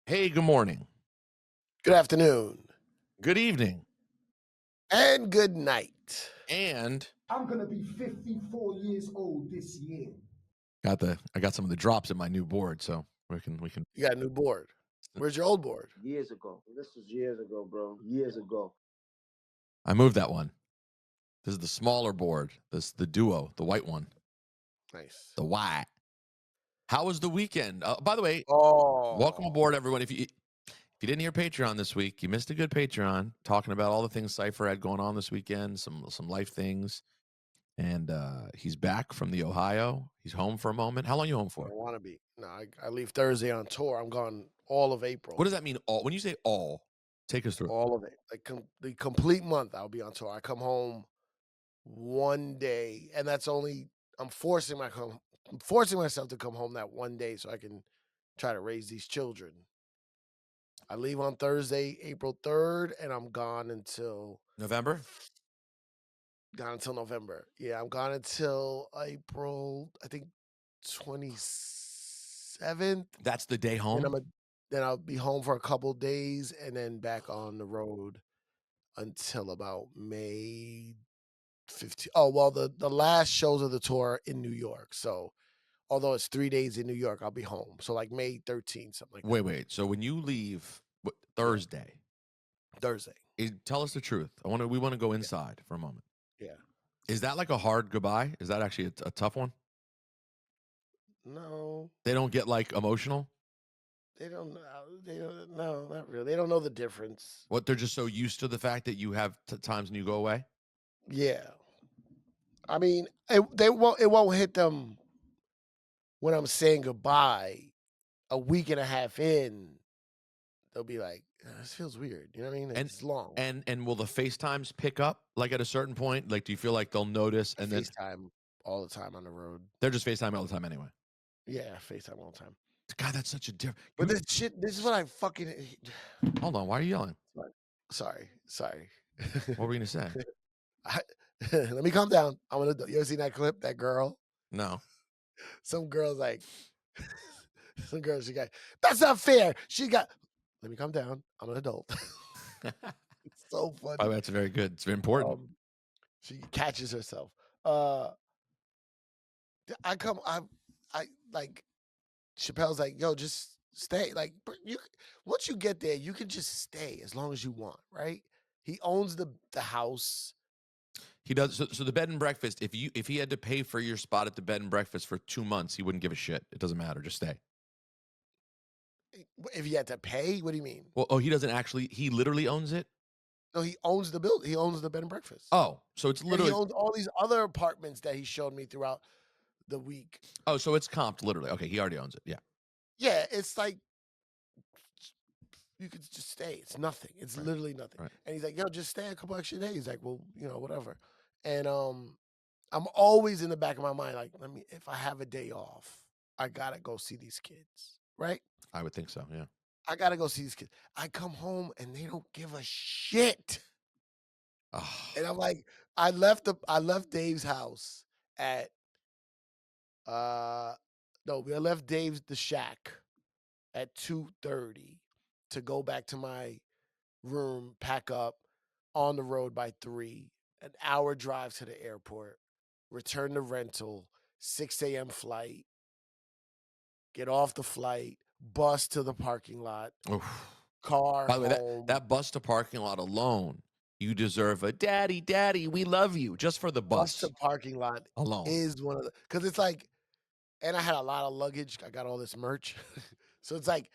Hey, good morning. Good afternoon Good evening. and good night. And I'm gonna be 54 years old this year. I got some of the drops in my new board, so we can You got a new board. Where's your old board? Years ago. This was years ago, bro. Years ago. I moved that one. This is the smaller board. This the duo, the white one. Nice. The white. How was the weekend? By the way, welcome Oh, aboard everyone. If you didn't hear Patreon this week, you missed a good Patreon talking about all the things Cipha had going on this weekend, some life things. And he's back from the Ohio. He's home for a moment. How long you home I for? don't want to be. No, I leave Thursday on tour. I'm gone all of April. What does that mean? All when you say all, take us through. All of it. Like the complete month I'll be on tour. I come home one day, and that's only I'm forcing myself to come home that one day so I can try to raise these children. I leave on Thursday, April 3rd, and I'm November? gone until November. Yeah, I'm gone until April, I think 27th. That's the day Then home? then I'll be home for a couple days and then back on the road until about May 15th. Oh, well, the last shows of the tour in New York. So although it's 3 days in New York, I'll be home. So like May 13th, something like that. Wait. So when you leave Thursday, Thursday. tell us the truth. We want to go inside for a moment. Yeah. Is that like a hard goodbye? Is that actually a tough one? No, They don't get like emotional? they don't know. They don't. No, not really. They don't know the difference. What, they're just so used to the fact that you have times when you go away? Yeah. I mean, it won't hit them when I'm saying goodbye a week and a half in. They'll be like, "This feels weird." You know what I mean? And It's long. and will the FaceTimes pick up like at a certain point? Like, do you feel like they'll notice and then FaceTime all the time on the road. they're just FaceTime all the time anyway? Yeah, FaceTime all the time. God, that's such a different. But this is what I fucking. Hold on, why are you yelling? Sorry. What were you gonna say? Let me calm down. You ever seen that clip? That girl? No. Some girl's like, some girl, she got, that's not fair. She got, let me calm down. I'm an adult. It's so funny. Oh, that's very good. It's very important. She catches herself. I like Chappelle's like, yo, just stay. Like once you get there, you can just stay as long as you want, right? He owns the house. He does. So the bed and breakfast, if he had to pay for your spot at the bed and breakfast for 2 months, he wouldn't give a shit. It doesn't matter. Just stay. If he had to pay, what do you mean? Well, he doesn't actually. He literally owns it. No, he owns the building. He owns the bed and breakfast. Oh, so it's And literally. he owns all these other apartments that he showed me throughout the week. Oh, so it's comped literally. Okay, he already owns it. Yeah. Yeah, it's like you could just stay. It's nothing. It's Right. literally nothing. Right. And he's like, yo, just stay a couple extra days. He's like, well, whatever. And I'm always in the back of my mind, like, if I have a day off, I gotta go see these kids, right? I would think so. Yeah. I gotta go see these kids. I come home and they don't give a shit. Oh, And I'm like, I left Dave's house at no, we left Dave's the shack at 2:30 to go back to my room, pack up, on the road by 3, an hour drive to the airport, return to rental, 6 a.m. flight, get off the flight, bus to the parking lot, oof. car By the way, home. that bus to parking lot alone, you deserve a daddy, we love you, just for the Bus bus to parking lot alone. is one of the, because it's like, and I had a lot of luggage. I got all this merch. So it's like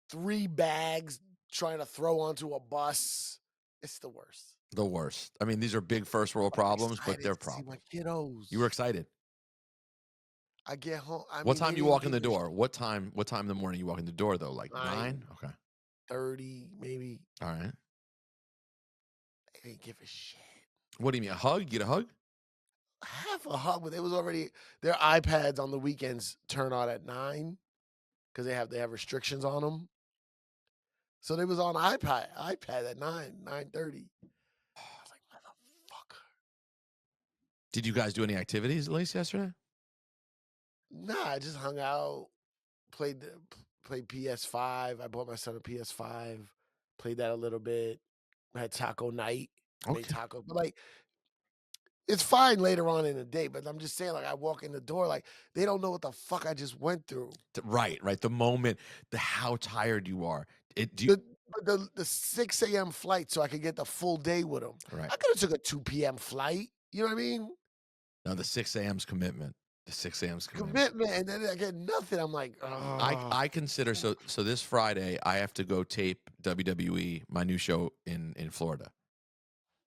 3 bags trying to throw onto a bus. It's the worst. The worst. I mean, these are big first world But I'm problems, but excited they're to see my problems. kiddos. You were excited. I get home. I What mean, time they you didn't walk in give the a door? What time in the morning you walk in the door though? Like 9? Okay. 9:30, maybe. All right. They didn't give a shit. What do you mean? A hug? Get a hug? Half a hug, but it was already their iPads on the weekends turn on at 9 because they have restrictions on them. So they was on iPad at 9:30. I was like, motherfucker. Did you guys do any activities at least yesterday? Nah, I just hung out, played PS5. I bought my son a PS5. Played that a little bit. I had taco night. Made Okay. tacos. But like, it's fine later on in the day. But I'm just saying, like, I walk in the door, like, they don't know what the fuck I just went through. Right. The moment, how tired you are. Do you, The 6 a.m. flight, so I could get the full day with them. right. I could have took a 2 p.m. flight. You know what I mean? No, the 6 a.m.'s commitment. The 6 a.m.'s commitment. Commitment, and then I get nothing. I'm like, oh. I consider so this Friday I have to go tape WWE, my new show in Florida.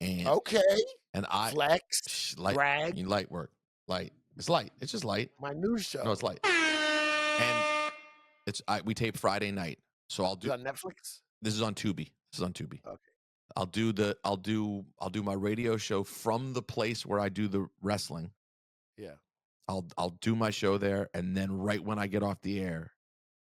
And Okay. and I Flex, light brag. light work. Light. It's light. It's just light. My new show. No, it's light. And we tape Friday night. So I'll do Is it on Netflix? This is on Tubi. This is on Tubi. Okay. I'll do my radio show from the place where I do the wrestling. Yeah. I'll do my show there, and then right when I get off the air,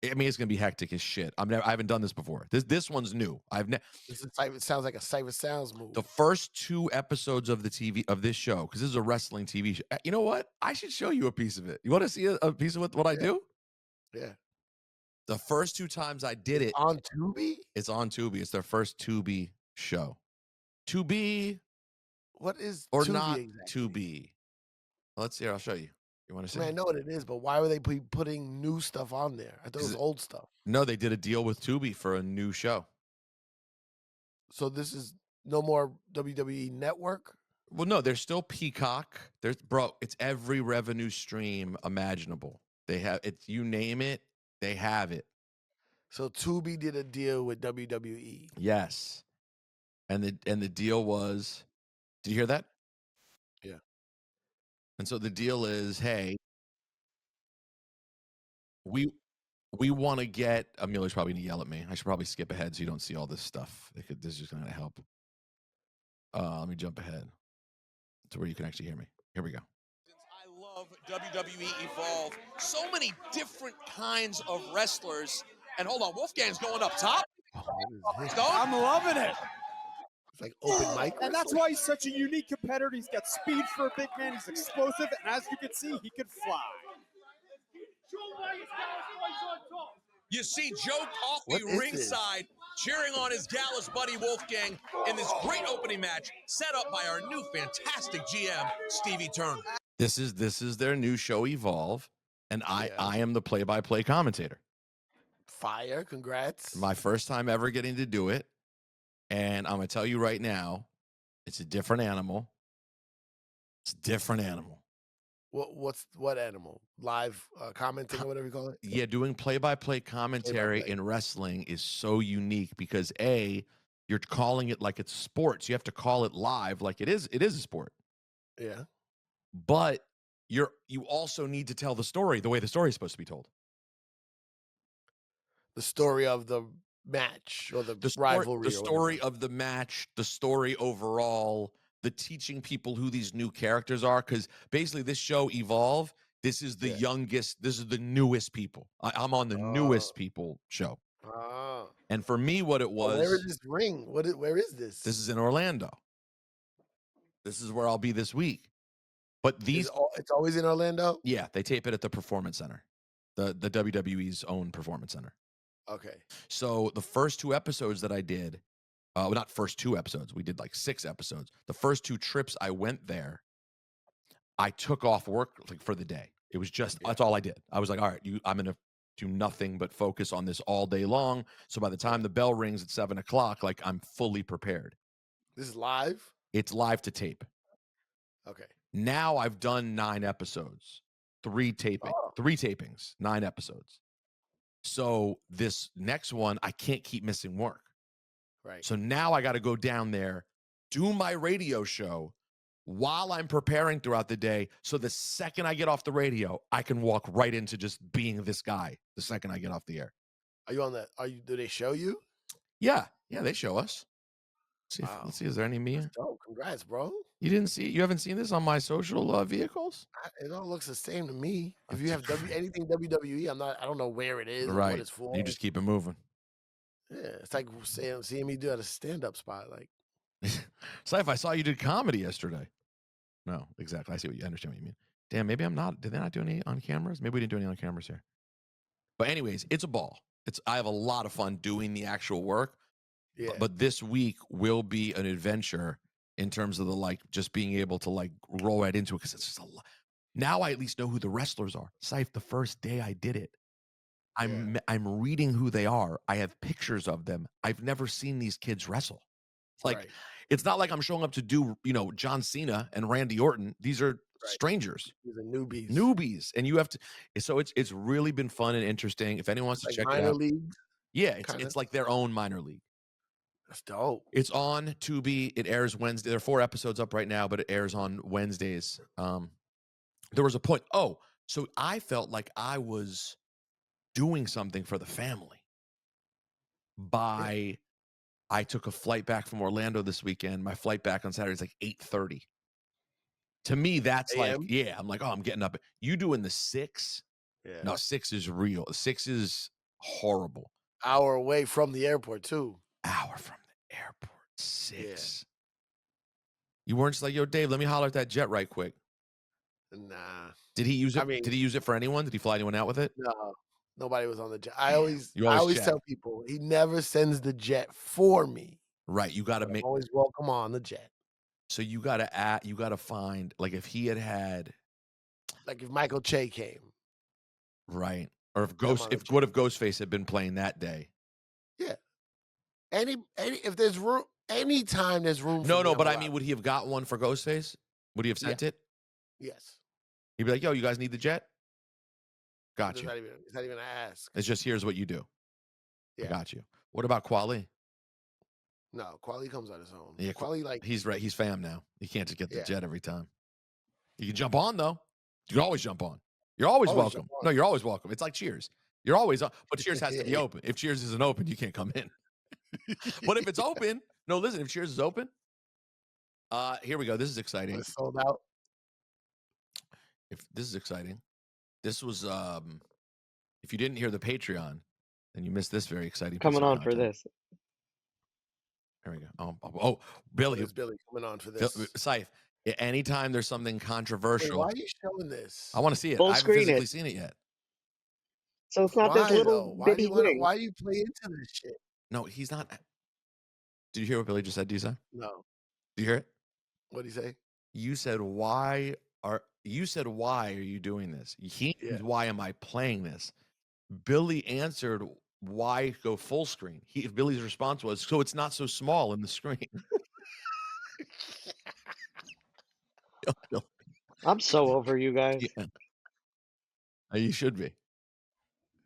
I mean, it's gonna be hectic as shit. I haven't done this before. This one's new. It sounds like a Cipha Sounds move. The first 2 episodes of this show, because this is a wrestling TV show. You know what? I should show you a piece of it. You want to see a piece of what I do? Yeah. The first 2 times I did it on Tubi. It's on Tubi. It's their first Tubi show. Tubi, what is or Tubi not exactly? Tubi? Let's see. I'll show you. You want to see? I mean, I know what it is, but why were they putting new stuff on there? I thought it was old stuff. No, they did a deal with Tubi for a new show. So this is no more WWE Network? Well, no, there's still Peacock. It's every revenue stream imaginable. They have it. You name it, they have it. So Tubi did a deal with WWE. Yes. And the deal was, did you hear that? Yeah. And so the deal is, hey, we want to get, Amelia's probably going to yell at me. I should probably skip ahead so you don't see all this stuff. This is just going to help. Let me jump ahead to where you can actually hear me. Here we go. I love WWE Evolve. So many different kinds of wrestlers. And hold on, Wolfgang's going up top. I'm loving it. It's like open mic. And that's why he's such a unique competitor. He's got speed for a big man. He's explosive. And as you can see, he can fly. You see Joe Coffey ringside cheering on his Gallus buddy Wolfgang in this great opening match set up by our new fantastic GM, Stevie Turner. This is their new show, Evolve, and I am the play-by-play commentator. Fire, congrats. My first time ever getting to do it, and I'm going to tell you right now, it's a different animal. It's a different animal. What animal? Live commenting or whatever you call it? Yeah, doing play-by-play commentary in wrestling is so unique because you're calling it like it's sports. You have to call it live like it is a sport. Yeah. But you also need to tell the story the way the story is supposed to be told. The story of the match or the rivalry. The story of the match, the story overall, the teaching people who these new characters are. Because basically this show, Evolve, this is the youngest, this is the newest people. I'm on the newest people show. And for me, what it was... where is this ring? Where is this? This is in Orlando. This is where I'll be this week. But it's always in Orlando? Yeah, they tape it at the Performance Center, the WWE's own Performance Center. Okay. So the first 2 episodes that I did, well, not first 2 episodes, we did like 6 episodes. The first 2 trips I went there, I took off work for the day. It was just, that's all I did. I was like, all right, I'm going to do nothing but focus on this all day long. So by the time the bell rings at 7 o'clock, like I'm fully prepared. This is live? It's live to tape. Okay. Now I've done 9 episodes, 3 tapings, 9 episodes. So this next one, I can't keep missing work. Right. So now I got to go down there, do my radio show while I'm preparing throughout the day. So the second I get off the radio, I can walk right into just being this guy the second I get off the air. Are you on that? Do they show you? Yeah. Yeah, they show us. Let's see, is there any me? Dope. Congrats, bro. You didn't see it? You haven't seen this on my social vehicles? It all looks the same to me. If you have anything WWE, I don't know where it is or what it's for. You just keep it moving. Yeah, it's like seeing me do at a stand-up spot. Like, Cipha, I saw you did comedy yesterday. No, exactly. I understand what you mean. Damn, maybe I'm not. Did they not do any on cameras? Maybe we didn't do any on cameras here. But anyways, it's a ball. I have a lot of fun doing the actual work. Yeah. But this week will be an adventure in terms of the like just being able to like roll right into it because it's just a lot. Now I at least know who the wrestlers are. Scythe, the first day I did it, I'm reading who they are. I have pictures of them. I've never seen these kids wrestle. Like it's not like I'm showing up to do, John Cena and Randy Orton. These are strangers. These are newbies. Newbies. And you have to so it's really been fun and interesting. If anyone wants to check it minor out. leagues. Yeah, it's like their own minor league. That's dope. It's on Tubi. It airs Wednesday. There are 4 episodes up right now, but it airs on Wednesdays. There was a point. Oh, so I felt like I was doing something for the family I took a flight back from Orlando this weekend. My flight back on Saturday is like 8:30. To me, that's like, I'm like, oh, I'm getting up. You doing the 6? Yeah. No, 6 is real. 6 is horrible. Hour away from the airport, too. Hour from the airport. 6. You weren't just like, yo, Dave, let me holler at that jet right quick. Nah. Did he use it? Did he use it for anyone? Did he fly anyone out with it? No. Nobody was on the jet. I always check. tell people he never sends the jet for me. Right. You got to make. Always welcome on the jet. So you got to find, like, if he had. Like if Michael Che came. Right. Or if Ghostface had been playing that day. Yeah. If there's room, anytime there's room. No, but I mean, would he have got one for Ghostface? Would he have sent it? Yes. He'd be like, yo, you guys need the jet? Got you. It's not even an ask. It's just, here's what you do. Yeah. I got you. What about Quali? No, Quali comes on his own. Yeah, Quali, like, he's right. He's fam now. He can't just get the jet every time. You can jump on, though. You can always jump on. You're always welcome. No, you're always welcome. It's like Cheers. You're always on, but Cheers has to be open. If Cheers isn't open, you can't come in. But if it's open, no, listen, if Cheers is open, here we go. This is exciting. It's sold out. If this is exciting. This was if you didn't hear the Patreon, then you missed this very exciting. Coming on for this. There we go. Oh, Billy. It's Billy coming on for this. Scythe. Anytime there's something controversial. Wait, why are you showing this? I want to see it. Full I haven't physically seen it yet. So it's not this little bitty thing. Why do you play into this shit? No, he's not. Did you hear what Billy just said, Disa? No. Did you hear it? What'd he say? You said why are you doing this? Why am I playing this? Billy answered, why go full screen? Billy's response was, so it's not so small in the screen. I'm so over you guys. Yeah. You should be.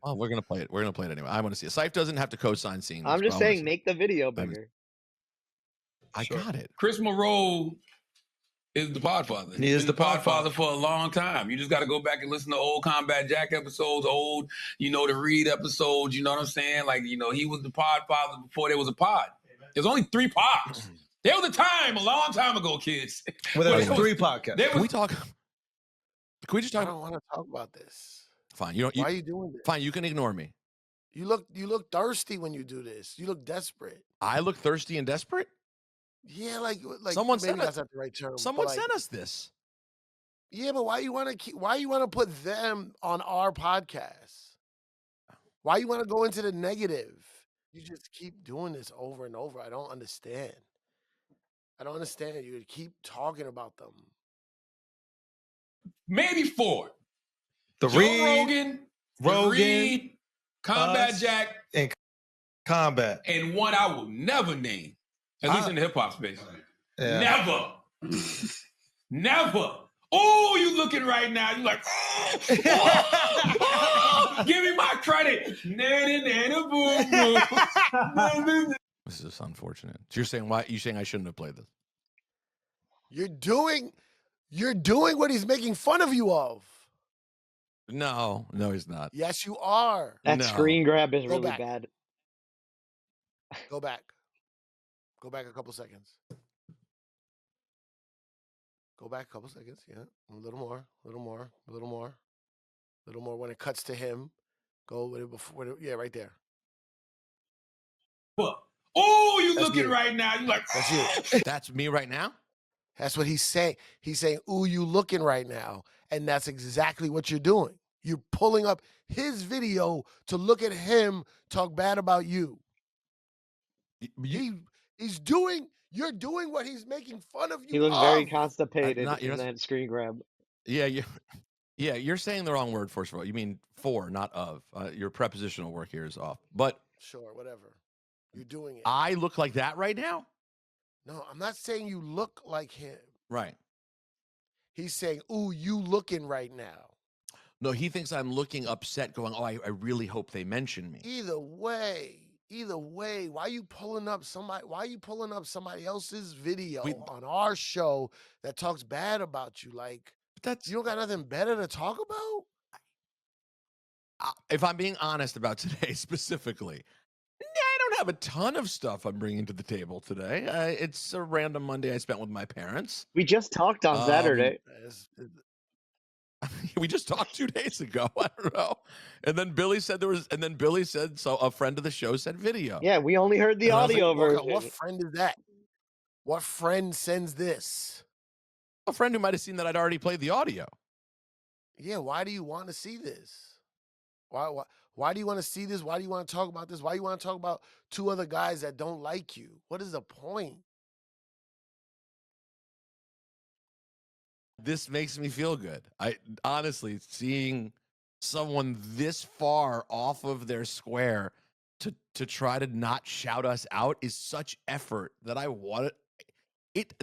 Oh, we're gonna play it. We're gonna play it anyway. I want to see it. Scythe doesn't have to co-sign seeing this. I'm just saying, make the video bigger. I got it. Chris Monroe is the Podfather. He is the Podfather for a long time. You just got to go back and listen to old Combat Jack episodes, old, the Reed episodes. You know what I'm saying? Like, he was the Podfather before there was a pod. There's only 3 pods. There was a time, a long time ago, kids. Well, there was 3 podcasts. Can we talk? Can we just talk? I don't want to talk about this. Fine. Why are you doing this? Fine. You can ignore me. You look thirsty when you do this. You look desperate. I look thirsty and desperate? Yeah, like someone maybe that's not the right term. Someone sent us this. Yeah, but why you want to put them on our podcast? Why you want to go into the negative? You just keep doing this over and over. I don't understand. You keep talking about them. Maybe 4. The Joe Rogan, Reed, Combat us, Jack, and Combat. And one I will never name. At least in the hip-hop space. Yeah. Never. Never. Oh, you looking right now. You like, oh, give me my credit. This is unfortunate. So you're saying I shouldn't have played this? You're doing what he's making fun of you of. No, he's not. Yes, you are. That screen grab is really bad. Go back. Go back a couple seconds. Go back a couple seconds. Yeah. A little more. When it cuts to him, go with it before. Yeah, right there. Oh, you that's looking you. Right now. You like, that's you. That's me right now? That's what he's saying. He's saying, ooh, you looking right now. And that's exactly what you're doing. You're pulling up his video to look at him talk bad about you. He's doing. You're doing what he's making fun of you. He looked very of. constipated in that screen grab. Yeah, yeah, you're saying the wrong word. First of all, you mean for, not of. Your prepositional work here is off. But sure, whatever. You're doing it. I look like that right now? No, I'm not saying you look like him. Right. He's saying, "Ooh, you looking right now." No, he thinks I'm looking upset, going, "Oh, I really hope they mention me." Either way, why are you pulling up somebody? Why are you pulling up somebody else's video on our show that talks bad about you? Like, you don't got nothing better to talk about? If I'm being honest about today specifically, I don't have a ton of stuff I'm bringing to the table today. It's a random Monday I spent with my parents. We just talked on Saturday. We just talked 2 days ago. I don't know. And then Billy said so a friend of the show said video. Yeah, we only heard the audio version. What friend is that? What friend sends this? A friend who might have seen that I'd already played the audio. Yeah, why do you want to see this? Why do you want to see this? Why do you want to talk about this? Why do you want to talk about two other guys that don't like you? What is the point? This makes me feel good. I honestly, seeing someone this far off of their square to try to not shout us out is such effort that I want it.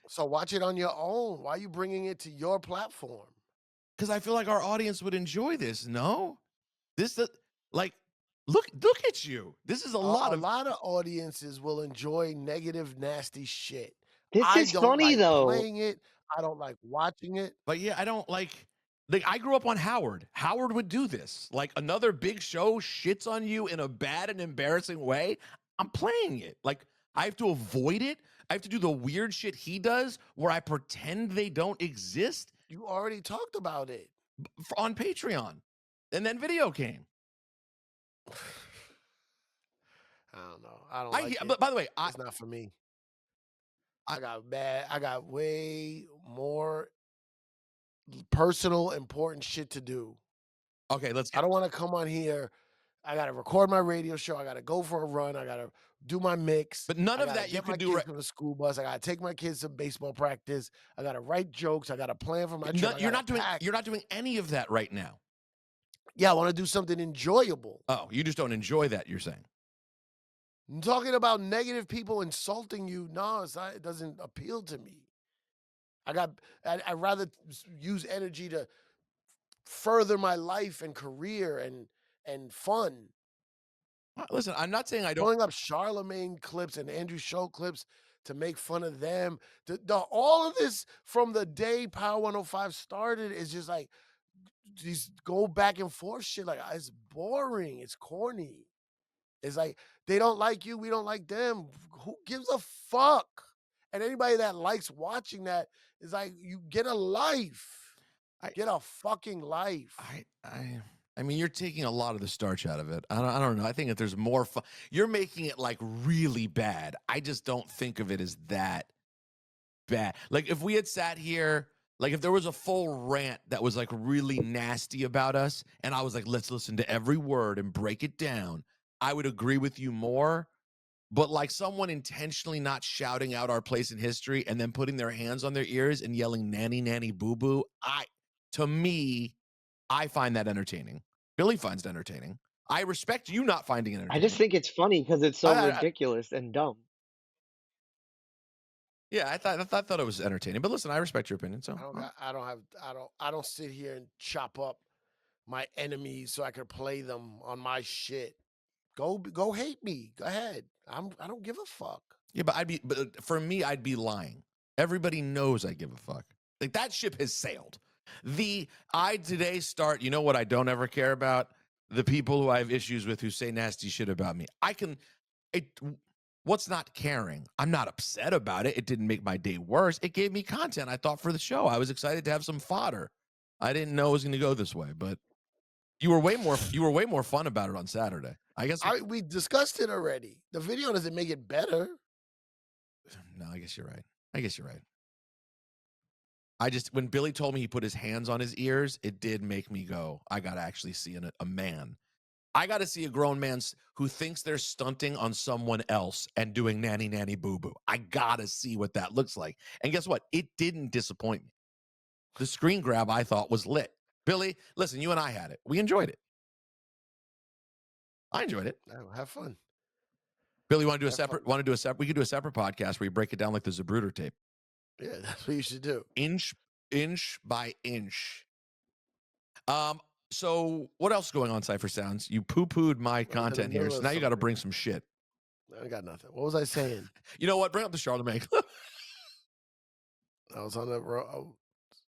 So watch it on your own. Why are you bringing it to your platform? Because I feel like our audience would enjoy this. No, like look at you. This is a lot of audiences will enjoy negative, nasty shit. This is funny though. Playing it. I don't like watching it. But yeah, I don't like I grew up on Howard. Howard would do this. Like another big show shits on you in a bad and embarrassing way. I'm playing it. Like I have to avoid it. I have to do the weird shit he does where I pretend they don't exist. You already talked about it on Patreon. And then video came. I don't know. I don't like it. But by the way, it's not for me. I got way more personal, important shit to do. Okay, I don't want to come on here. I got to record my radio show. I got to go for a run. I got to do my mix. But none of that you can do from the school bus. I got to take my kids to baseball practice. I got to write jokes. I got to plan for my trip. You're not doing any of that right now. Yeah, I want to do something enjoyable. Oh, you just don't enjoy that, you're saying. I'm talking about negative people insulting you. No, it doesn't appeal to me. I'd rather use energy to further my life and career and fun. Listen, I'm not saying I don't. Pulling up Charlemagne clips and Andrew Schultz clips to make fun of them. All of this from the day Power 105 started is just like these go back and forth shit. Like it's boring. It's corny. It's like they don't like you. We don't like them. Who gives a fuck? And anybody that likes watching that is like, you get a life. Get a fucking life. I mean, you're taking a lot of the starch out of it. I don't know. I think that there's more fun. You're making it like really bad. I just don't think of it as that bad. Like if we had sat here, like if there was a full rant that was like really nasty about us, and I was like, let's listen to every word and break it down, I would agree with you more. But like someone intentionally not shouting out our place in history and then putting their hands on their ears and yelling nanny, nanny, boo, boo, to me, I find that entertaining. Billy finds it entertaining. I respect you not finding it entertaining. I just think it's funny because it's so ridiculous and dumb. Yeah, I thought it was entertaining. But listen, I respect your opinion. So I don't sit here and chop up my enemies so I can play them on my shit. Go hate me. Go ahead. I don't give a fuck. Yeah, but for me, I'd be lying. Everybody knows I give a fuck. Like that ship has sailed. Today start, you know what I don't ever care about? The people who I have issues with who say nasty shit about me. What's not caring? I'm not upset about it. It didn't make my day worse. It gave me content I thought for the show. I was excited to have some fodder. I didn't know it was going to go this way, but you were way more fun about it on Saturday. I guess we discussed it already. The video doesn't make it better. No, I guess you're right. when Billy told me he put his hands on his ears, it did make me go, I got to actually see a man. I got to see a grown man who thinks they're stunting on someone else and doing nanny, nanny, boo, boo. I got to see what that looks like. And guess what? It didn't disappoint me. The screen grab I thought was lit. Billy, listen, you and I had it. We enjoyed it. I enjoyed it. Have fun. Billy, we could do a separate podcast where you break it down like the Zapruder tape. Yeah, that's what you should do. Inch by inch. So what else is going on, Cypher Sounds? You poo-pooed my content here, so now you got to bring some shit. I got nothing. What was I saying? You know what? Bring up the Charlemagne clip. I was on the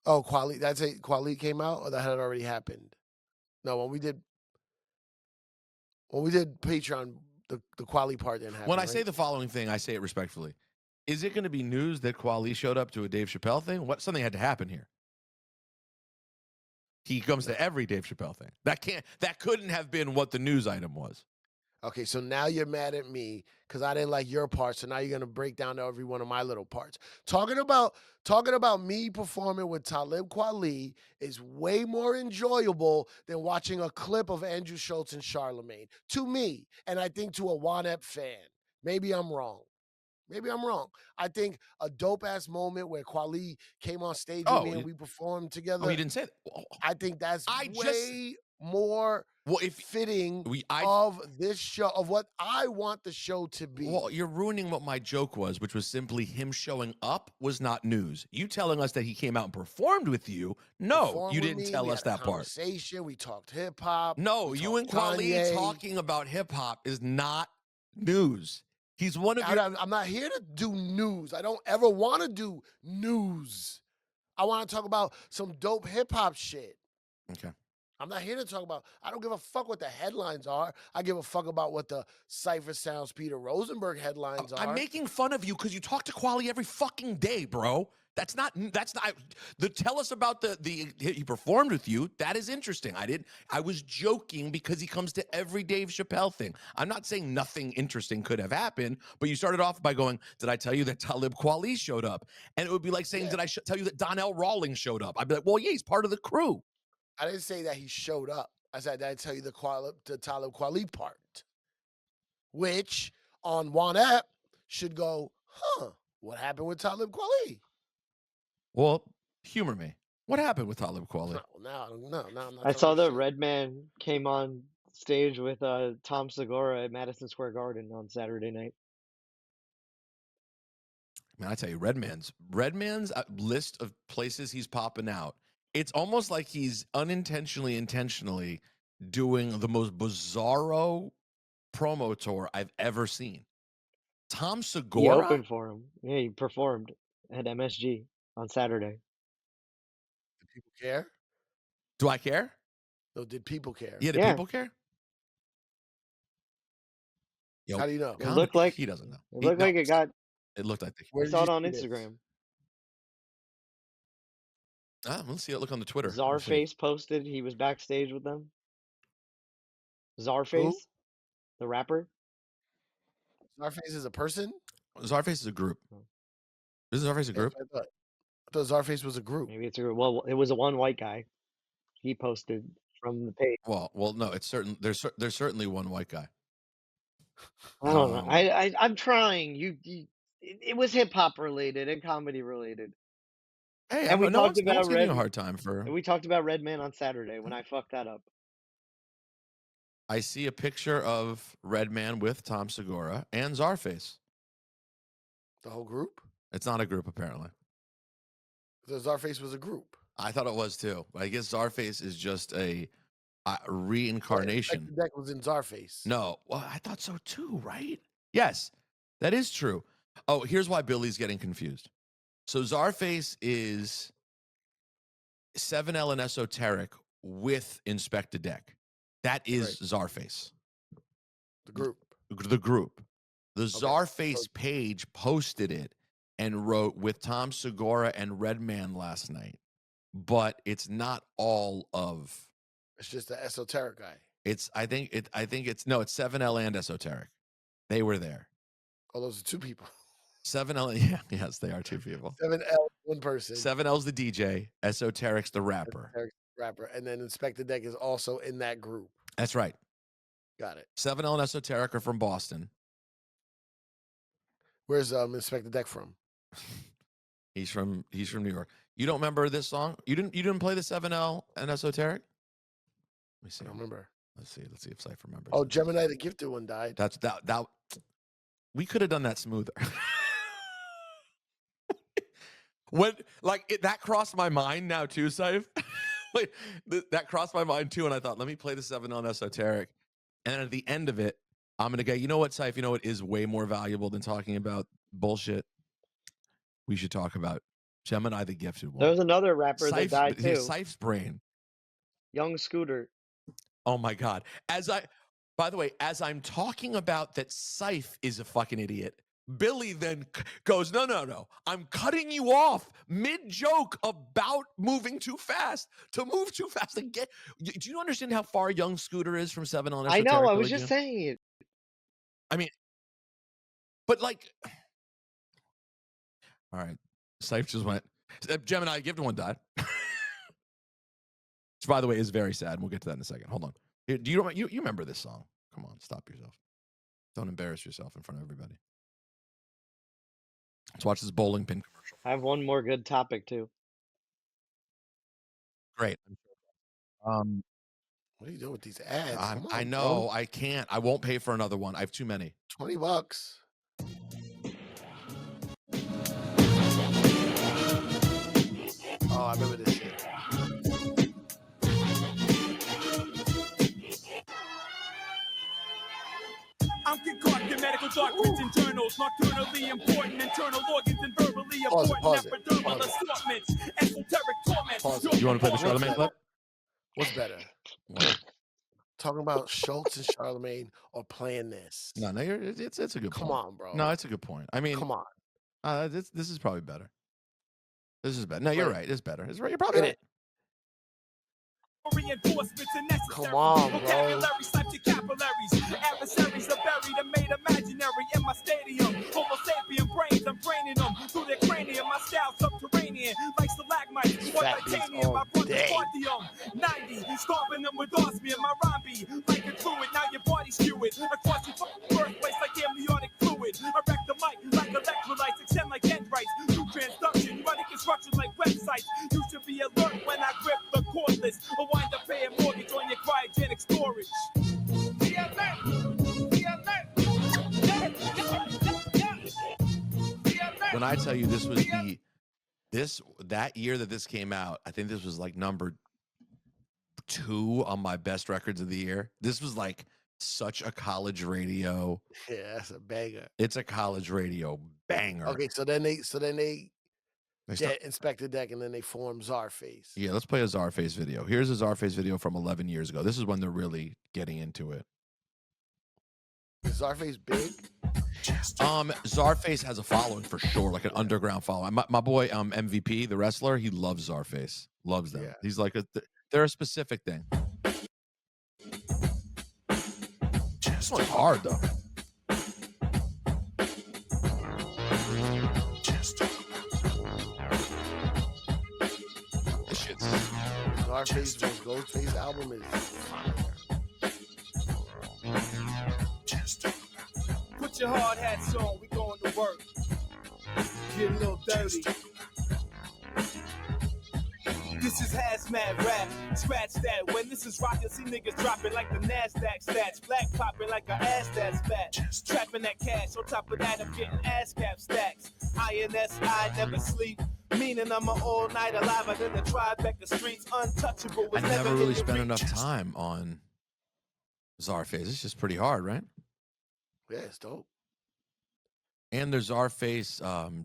oh, Quali. That's it. Quali came out, or that had already happened. No, when we did Patreon, the Quali part didn't happen. When I say the following thing, I say it respectfully. Is it going to be news that Quali showed up to a Dave Chappelle thing? Something had to happen here. He comes to every Dave Chappelle thing. That couldn't have been what the news item was. Okay, so now you're mad at me because I didn't like your part. So now you're gonna break down every one of my little parts. Talking about me performing with Talib Kweli is way more enjoyable than watching a clip of Andrew Schultz and Charlemagne. To me, and I think to a Juan fan. Maybe I'm wrong. I think a dope ass moment where Kweli came on stage with me and we performed together. Oh, you didn't say that. I think that's way more fitting of this show, of what I want the show to be. Well, you're ruining what my joke was, which was simply him showing up was not news. You telling us that he came out and performed with you. No, you didn't tell us that part. We talked hip hop. No, you and Kweli talking about hip hop is not news. He's one of your... I'm not here to do news. I don't ever want to do news. I want to talk about some dope hip hop shit. Okay. I'm not here to talk about... I don't give a fuck what the headlines are. I give a fuck about what the Cipha Sounds Peter Rosenberg headlines are. I'm making fun of you because you talk to Kweli every fucking day, bro. That's not tell us about he performed with you. That is interesting. I was joking because he comes to every Dave Chappelle thing. I'm not saying nothing interesting could have happened, but you started off by going, did I tell you that Talib Kweli showed up? And it would be like saying, did I tell you that Donnell Rawlings showed up? I'd be like, well, yeah, he's part of the crew. I didn't say that he showed up. I said, did I tell you the Talib Kweli part? Which on Juan app should go, what happened with Talib Kweli? Well, humor me. What happened with Talib Kweli? No, I'm not. I saw that Redman came on stage with Tom Segura at Madison Square Garden on Saturday night. Man, I tell you, Redman's list of places he's popping out. It's almost like he's intentionally doing the most bizarro promo tour I've ever seen. Tom Segura? He opened for him. Yeah, he performed at MSG on Saturday. Did people care? Do I care? No, did people care? Yeah, did people care? Yo, how do you know? It looked like he doesn't know. It looked like it got. It looked like I saw it on Instagram. Let's see it. Look on the Twitter. Czarface posted he was backstage with them. Czarface, the rapper. Czarface is a person? Czarface is a group. Isn't Czarface a group? I thought Czarface was a group. Maybe it's a group. Well, it was a one white guy. He posted from the page. Well, no, it's certain. There's certainly one white guy. I don't know. I'm trying. It was hip hop related and comedy related. Hey, and we talked about giving you a hard time for. And we talked about Redman on Saturday when I fucked that up. I see a picture of Redman with Tom Segura and Czarface. The whole group? It's not a group, apparently. The Czarface was a group. I thought it was too. But I guess Czarface is just a reincarnation. The deck was in Czarface. No, well, I thought so too, right? Yes, that is true. Oh, here's why Billy's getting confused. So Czarface is 7L and Esoteric with Inspect a Deck. That is Czarface. The group. The Czarface page posted it and wrote with Tom Segura and Redman last night. But it's not all of. It's just the Esoteric guy. I think it's 7L and Esoteric. They were there. Oh, those are two people. 7L, yes, they are two people. 7L One person. 7L's the DJ. Esoteric's the rapper. Rapper. And then Inspector Deck is also in that group. That's right. Got it. 7L and Esoteric are from Boston. Where's Inspector Deck from? He's from New York. You don't remember this song? You didn't play the 7L and Esoteric? Let me see. I don't remember. Let's see if Cipha remembers. Oh, Gemini the Gifted one died. That we could have done that smoother. When that crossed my mind now too, Cipha. Like, that crossed my mind too, and I thought, let me play the 7L and Esoteric. And then at the end of it, I'm gonna go, you know what, Cipha, you know what is way more valuable than talking about bullshit? We should talk about Gemini the Gifted one. There was another rapper that died too. Cipha's brain. Young Scooter. Oh my God. By the way, as I'm talking about that Cipha is a fucking idiot, Billy then goes, no. I'm cutting you off mid-joke about moving too fast. To move too fast and get. Do you understand how far Young Scooter is from 7 on Esoteric? I know. I was just saying it. I mean, but like, all right. Cipha just went. Gemini Gifted one died. Which, by the way, is very sad. We'll get to that in a second. Hold on. Do you remember this song? Come on, stop yourself. Don't embarrass yourself in front of everybody. Let's watch this bowling pin commercial. I have one more good topic too. Great. What are you doing with these ads? I know. Bro. I can't. I won't pay for another one. I have too many. $20. Oh, I remember this shit. I'm concocting medical documents and journals, nocturnally important internal organs and verbally important epidermal assortments, esoteric torments. You want to play the Charlemagne clip? What's better? Talking about Schultz and Charlemagne or playing this? No, it's a good point. Come on, bro. No, it's a good point. I mean, come on. This is probably better. This is better. No, you're right. It's better. It's right. You're probably right. Come on, bro. Vocabulary, such capillaries. Adversaries are buried and made imaginary in my stadium. Homo sapien brains, I'm draining them through their cranium. My style subterranean, like stalagmites or titanium. I brought the Parthium 90, starving them with osmium. My rhyme be like a druid. Now your body skewed across your birthplace like amniotic fluid. I wreck the mic like electrolytes, extend like dendrites. New transduction, running construction like websites. You should be alert when I grip the cordless. Or wind up paying mortgage on your cryogenic storage. When I tell you this was that year that this came out, I think this was like number 2 on my best records of the year. This was like such a college radio. Yeah, that's a banger. It's a college radio banger. Okay, so then they get Inspector Deck and then they form Czarface. Yeah, let's play a Czarface video. Here's a Czarface video from 11 years ago. This is when they're really getting into it. Is Czarface big? Czarface has a following for sure, like an underground following. My boy MVP, the wrestler, he loves Czarface. Loves them. Yeah. He's like they're a specific thing. This one's hard though. This shit's Czarface's Ghostface album is fire. Put your hard hats on, we going to work. Get a little dirty. This is hazmat rap, scratch that. When this is rockin', see niggas dropping like the NASDAQ stats. Black popping like a ass that's fat. Trapping that cash, on top of that I'm getting ass cap stacks. INS, I never sleep. Meaning I'm an all-night alive than the Tribeca streets, untouchable. I never really spent enough time on Czarface. It's just pretty hard, right? Yeah, it's dope. And there's Czarface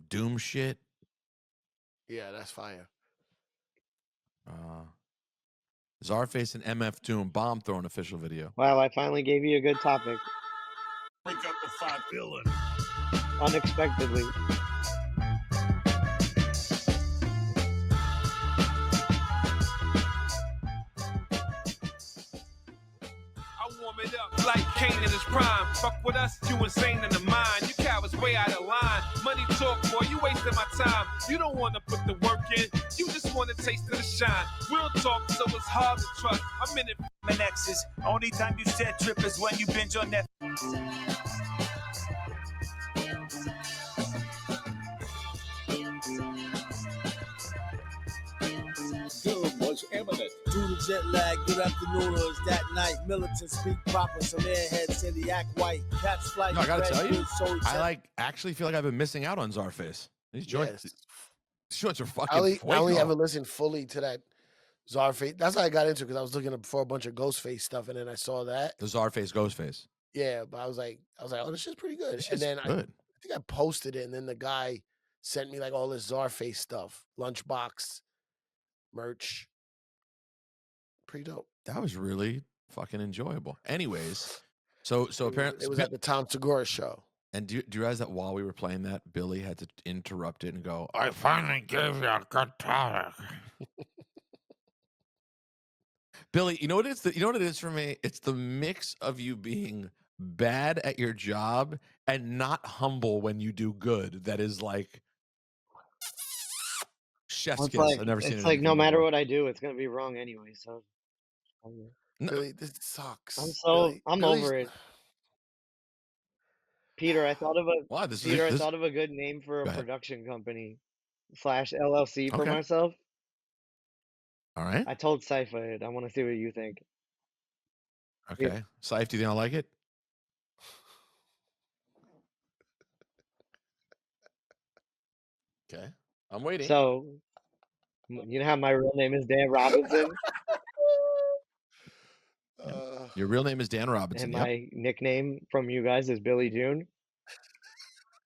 Doom shit. Yeah, that's fire. Czarface and MF Doom bomb throwing official video. Wow, I finally gave you a good topic. Break up the 5 villain. Unexpectedly. It up like Kane in his prime. Fuck with us, you insane in the mind. You cowards way out of line. Money talk, boy, you wasting my time. You don't want to put the work in, you just want to taste of the shine. Real talk, so it's hard to trust. I'm in it. And exes. Only time you set trip is when you binge on that. Doom was imminent. Due to jet lag, good afternoon, or is that night? Militants speak proper, some airheads say they act white. Catch flight. No, I gotta tell you, I actually feel like I've been missing out on Czarface. These joints, these joints are fucking. I only ever listened fully to that Czarface. That's how I got into it, because I was looking up for a bunch of Ghostface stuff, and then I saw that. The Czarface Ghostface. Yeah, but I was like, oh, this shit's pretty good. This And shit's then I good. think I posted it, and then the guy sent me like all this Czarface stuff, lunchbox, merch. Pretty dope. That was really fucking enjoyable. Anyways, so apparently It was at the Tom Segura show. And do you realize that while we were playing that, Billy had to interrupt it and go, "I finally gave you a good product." Billy, you know what you know what it is for me? It's the mix of you being bad at your job and not humble when you do good. That is like chef's kiss. I've never seen it. It's like no matter what I do, it's gonna be wrong anyway. So, Billy, this sucks. I'm over it. Peter, I thought of a good name for a production company / LLC for myself. All right. I told Cipha it. I want to see what you think. Okay. Cipha, do you think I like it? Okay. I'm waiting. So, you know how my real name is Dan Robinson? Your real name is Dan Robinson. And my nickname from you guys is Billy June.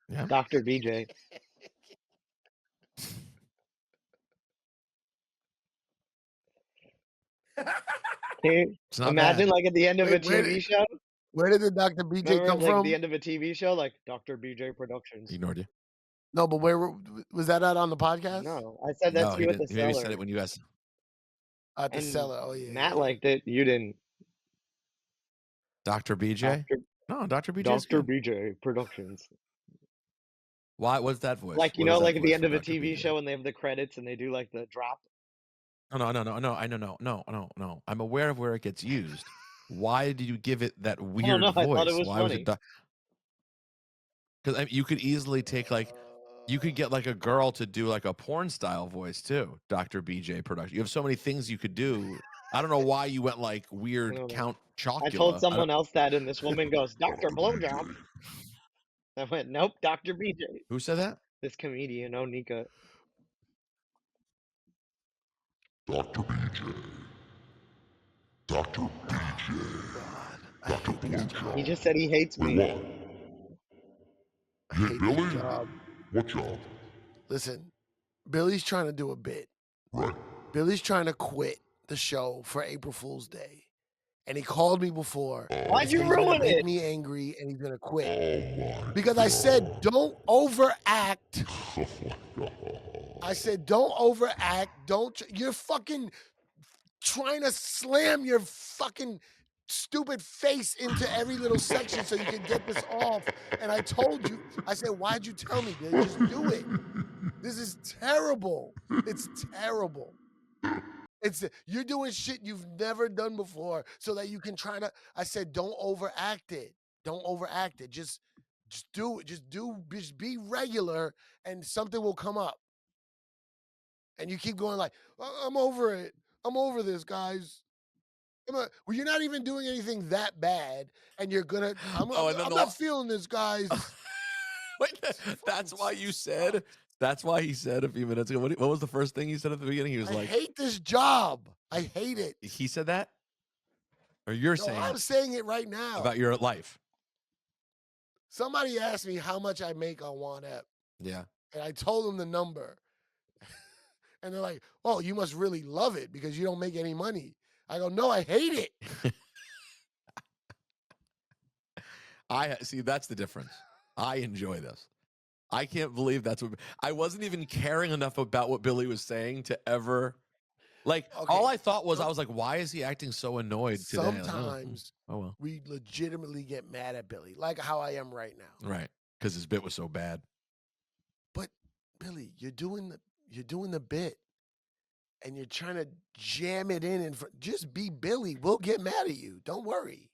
Yeah. Dr. BJ. Can you imagine like at the end of a TV show? Where did the Dr. BJ Remember, come like from? the end of a TV show, like Dr. BJ Productions. Ignored you. No, but where was that out on the podcast? No, I said that to you at the cellar. Maybe said it when you guys. At the cellar. Oh yeah. Matt liked it. You didn't. Dr. BJ? No, Dr. BJ. Dr. BJ Productions. Why was that voice? Like, you know, like at the end of a TV show when they have the credits and they do like the drop. No. I'm aware of where it gets used. Why did you give it that weird voice? I thought it was Why funny. Because you could easily take like, you could get like a girl to do like a porn style voice too. Dr. BJ Production. You have so many things you could do. I don't know why you went like weird Count Chocula. I told someone else that, and this woman goes, Dr. Blowjob. I went, nope, Dr. BJ. Who said that? This comedian, Onika. Dr. BJ. Dr. BJ. Dr. Blowjob. He just said he hates me. Wait, what? You hate Billy? What job? Listen, Billy's trying to do a bit. Right. Billy's trying to quit the show for April Fool's Day. And he called me before. Why'd you ruin make it? me angry, and he's gonna quit. Oh my because I said, don't overact. Oh my God. I said, don't overact. You're fucking trying to slam your fucking stupid face into every little section so you can get this off. And I told you, I said, why'd you tell me, Billy? Just do it. This is terrible. It's terrible. You're doing shit you've never done before so that you can try to. I said, don't overact it. Don't overact it. Just do it. Just be regular, and something will come up. And you keep going like, I'm over it. I'm over this, guys. Well, you're not even doing anything that bad, and you're gonna. I'm not feeling this, guys. Wait, that's why you said. That's why he said a few minutes ago. What was the first thing he said at the beginning? He was like, I hate this job. I hate it. He said that? Or you're saying I'm saying it right now. About your life. Somebody asked me how much I make on Juan Ep. Yeah. And I told them the number. And they're like, oh, you must really love it because you don't make any money. I go, no, I hate it. I see, that's the difference. I enjoy this. I can't believe that's what I wasn't even caring enough about what Billy was saying to ever all I thought was I was like, why is he acting so annoyed today? Sometimes well. We legitimately get mad at Billy, like how I am right now. Right. Because his bit was so bad. But Billy, you're doing the bit, and you're trying to jam it in just be Billy. We'll get mad at you. Don't worry.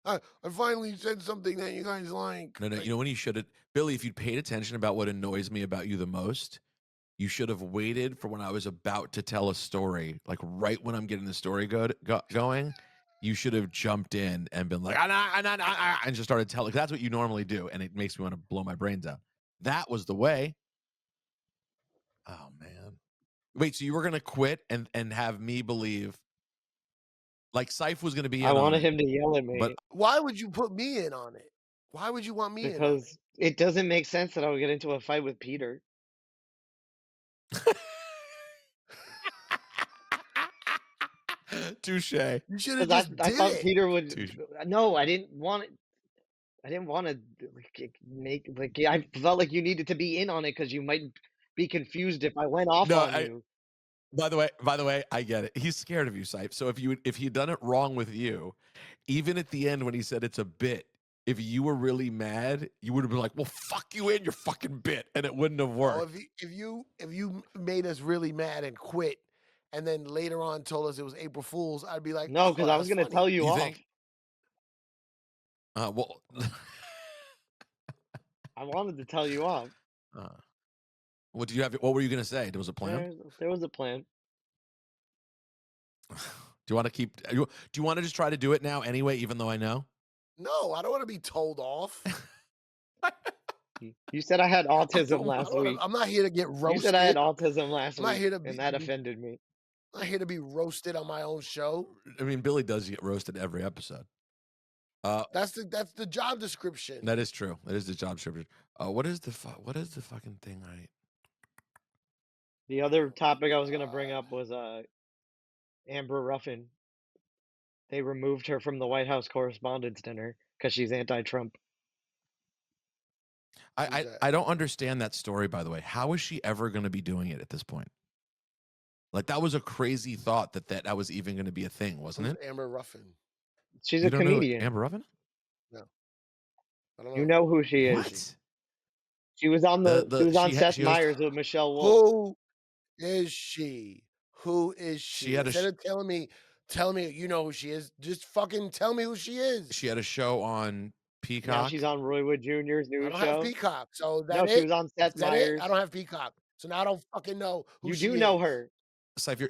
I finally said something that you guys like. No, you know when you should have, Billy, if you'd paid attention about what annoys me about you the most, you should have waited for when I was about to tell a story, like right when I'm getting the story going. You should have jumped in and been like, and just started telling. That's what you normally do, and it makes me want to blow my brains out. That was the way. Oh man! Wait, so you were gonna quit and have me believe like Cipha was gonna be in I on wanted it, him to yell at me. but why would you put me in on it? Why would you want me in on it? Because it doesn't make sense that I would get into a fight with Peter. Touche. You should have Because just I did thought it. Peter would. Touche. No, I didn't want it. I didn't want to make like I felt like you needed to be in on it because you might be confused if I went off No, on you. By the way, I get it. He's scared of you, Cipha. So if he'd done it wrong with you, even at the end when he said it's a bit, if you were really mad, you would have been like, "Well, fuck you in your fucking bit," and it wouldn't have worked. Oh, if you made us really mad and quit, and then later on told us it was April Fool's, I'd be like, No, because I was gonna tell you off. Think? Well, I wanted to tell you off. What did you have? What were you gonna say? There was a plan. There was a plan. Do you want to keep? Do you want to just try to do it now anyway? Even though I know. No, I don't want to be told off. You said I had autism last week. I'm not here to get roasted. You said I had autism last I'm not week, here to and that offended me. I'm not here to be roasted on my own show. I mean, Billy does get roasted every episode. That's the job description. That is true. That is the job description. What is the fucking thing? The other topic I was gonna bring up was Amber Ruffin. They removed her from the White House Correspondents' Dinner because she's anti-Trump. I don't understand that story, by the way. How is she ever going to be doing it at this point? Like, that was a crazy thought that was even going to be a thing, wasn't it? Amber Ruffin. She's a comedian. Amber Ruffin? No. I don't know. You know who she is. What? She was on she was on Seth Meyers with Michelle Wolf. Who is she? Who is she? Instead of telling me you know who she is, just fucking tell me who she is. She had a show on Peacock. Now she's on Roy Wood Jr.'s new show. I don't have Peacock, so no, she was on Seth Meyers. I don't have Peacock, so now I don't fucking know who you she do is. know her. Cipha,